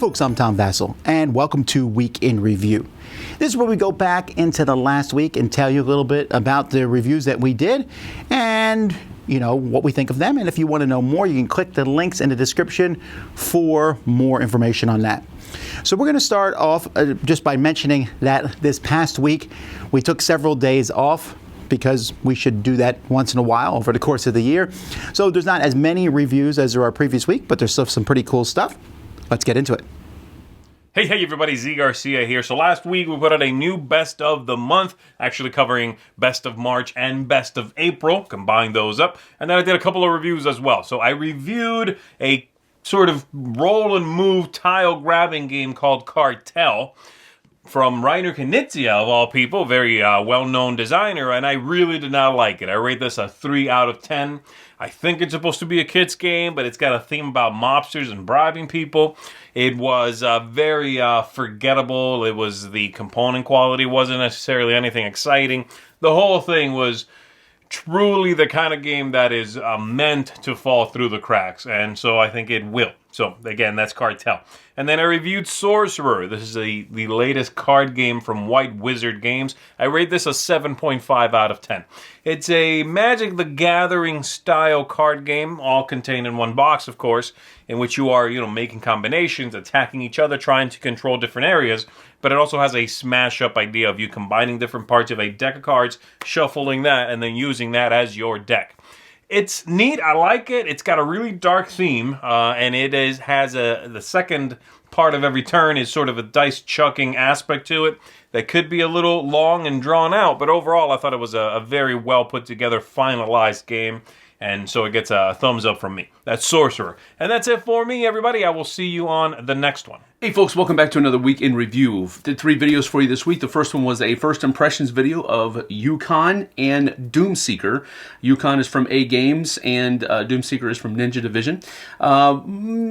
folks, I'm Tom Vasel, and welcome to Week in Review. This is where we go back into the last week and tell you a little bit about the reviews that we did and, what we think of them. And if you want to know more, you can click the links in the description for more information on that. So we're going to start off just by mentioning that this past week we took several days off because we should do that once in a while over the course of the year. So there's not as many reviews as there are previous week, but there's still some pretty cool stuff. Let's get into it. Hey everybody, Zee Garcia here. So last week we put out a new Best of the Month, actually covering Best of March and Best of April, combined those up. And then I did a couple of reviews as well. So I reviewed a sort of roll and move tile grabbing game called Kartel from Reiner Knizia, of all people, very well-known designer, and I really did not like it. I rate this a 3 out of 10. I think it's supposed to be a kid's game, but it's got a theme about mobsters and bribing people. It was very forgettable. The component quality wasn't necessarily anything exciting. The whole thing was truly the kind of game that is meant to fall through the cracks, and so I think it will. So, again, that's Kartel. And then I reviewed Sorcerer. This is the latest card game from White Wizard Games. I rate this a 7.5 out of 10. It's a Magic the Gathering style card game, all contained in one box, of course, in which you are, making combinations, attacking each other, trying to control different areas. But it also has a smash-up idea of you combining different parts of a deck of cards, shuffling that, and then using that as your deck. It's neat. I like it. It's got a really dark theme, and it has the second part of every turn is sort of a dice chucking aspect to it that could be a little long and drawn out. But overall, I thought it was a very well put together, finalized game. And so it gets a thumbs up from me. That's Sorcerer. And that's it for me, everybody. I will see you on the next one. Hey folks, welcome back to another Week in Review. Did 3 videos for you this week. The first one was a first impressions video of Yukon and Doomseeker. Yukon is from A Games and Doomseeker is from Ninja Division.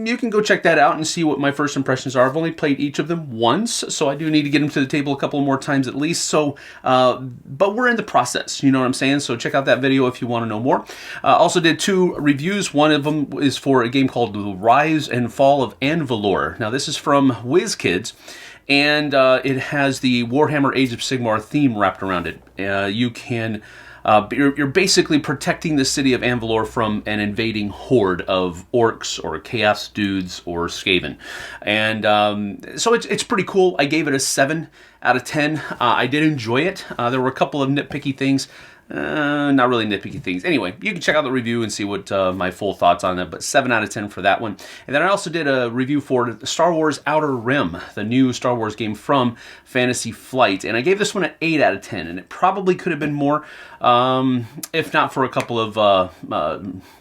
You can go check that out and see what my first impressions are. I've only played each of them once, so I do need to get them to the table a couple more times at least. So, but we're in the process, you know what I'm saying? So check out that video if you want to know more. Also did 2 reviews. One of them is for a game called The Rise and Fall of Anvalor. Now this is from WizKids, and it has the Warhammer Age of Sigmar theme wrapped around it. You're basically protecting the city of Anvalor from an invading horde of orcs or chaos dudes or Skaven. And so it's pretty cool. I gave it a 7 out of 10. I did enjoy it. There were a couple of nitpicky things. Not really nitpicky things. Anyway, you can check out the review and see what my full thoughts on it, but 7 out of 10 for that one. And then I also did a review for Star Wars Outer Rim, the new Star Wars game from Fantasy Flight, and I gave this one an 8 out of 10, and it probably could have been more, if not for a couple of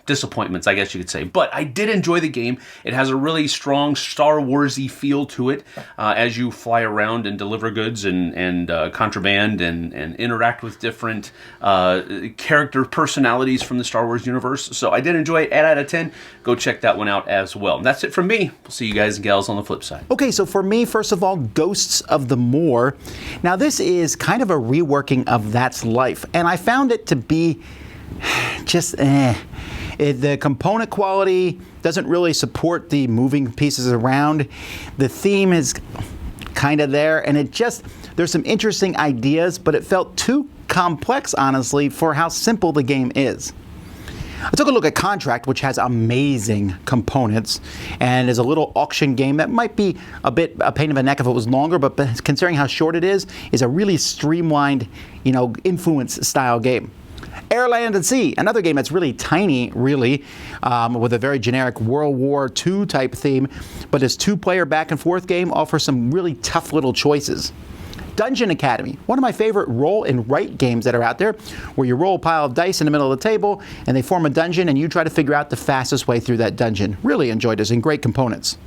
disappointments, I guess you could say. But I did enjoy the game. It has a really strong Star Wars-y feel to it as you fly around and deliver goods and contraband and interact with different character personalities from the Star Wars universe. So I did enjoy it. 8 out of 10. Go check that one out as well. And that's it from me. We'll see you guys and gals on the flip side. Okay, so for me, first of all, Ghosts of the Moor. Now this is kind of a reworking of That's Life, and I found it to be just the component quality doesn't really support the moving pieces around. The theme is kind of there, and there's some interesting ideas, but it felt too complex, honestly, for how simple the game is. I took a look at Contract, which has amazing components and is a little auction game that might be a bit a pain in the neck if it was longer, but considering how short it is a really streamlined, influence style game. Air, Land, and Sea, another game that's really tiny, really, with a very generic World War II type theme, but this 2-player back and forth game offers some really tough little choices. Dungeon Academy, one of my favorite roll and write games that are out there, where you roll a pile of dice in the middle of the table and they form a dungeon and you try to figure out the fastest way through that dungeon. Really enjoyed this, and great components.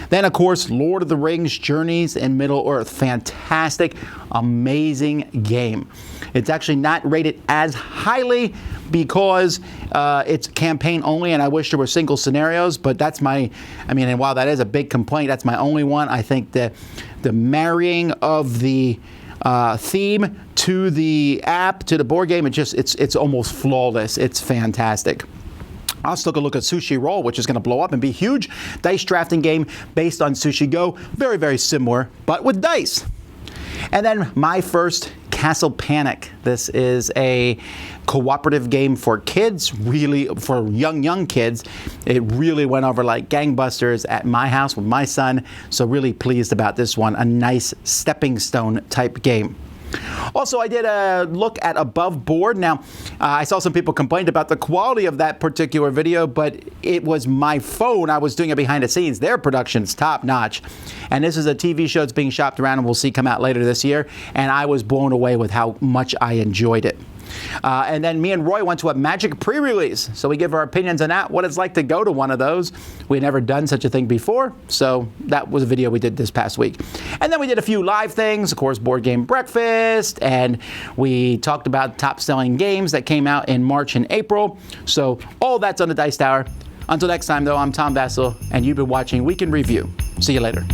Then, of course, Lord of the Rings, Journeys in Middle-earth. Fantastic, amazing game. It's actually not rated as highly because it's campaign only, and I wish there were single scenarios, but that's and while that is a big complaint, that's my only one. I think that the marrying of the theme to the app, to the board game, it's almost flawless. It's fantastic. I also took a look at Sushi Roll, which is going to blow up and be huge. Dice drafting game based on Sushi Go. Very, very similar, but with dice. And then my first, Castle Panic. This is a cooperative game for kids, really for young kids. It really went over like gangbusters at my house with my son, so really pleased about this one. A nice stepping stone type game. Also, I did a look at Above Board. Now, I saw some people complained about the quality of that particular video, but it was my phone. I was doing it behind the scenes. Their production's top notch. And this is a TV show that's being shopped around and we'll see come out later this year. And I was blown away with how much I enjoyed it. And then me and Roy went to a Magic pre-release. So we give our opinions on that, what it's like to go to one of those. We'd never done such a thing before. So that was a video we did this past week. And then we did a few live things, of course, Board Game Breakfast. And we talked about top-selling games that came out in March and April. So all that's on the Dice Tower. Until next time, though, I'm Tom Vasel, and you've been watching Week in Review. See you later.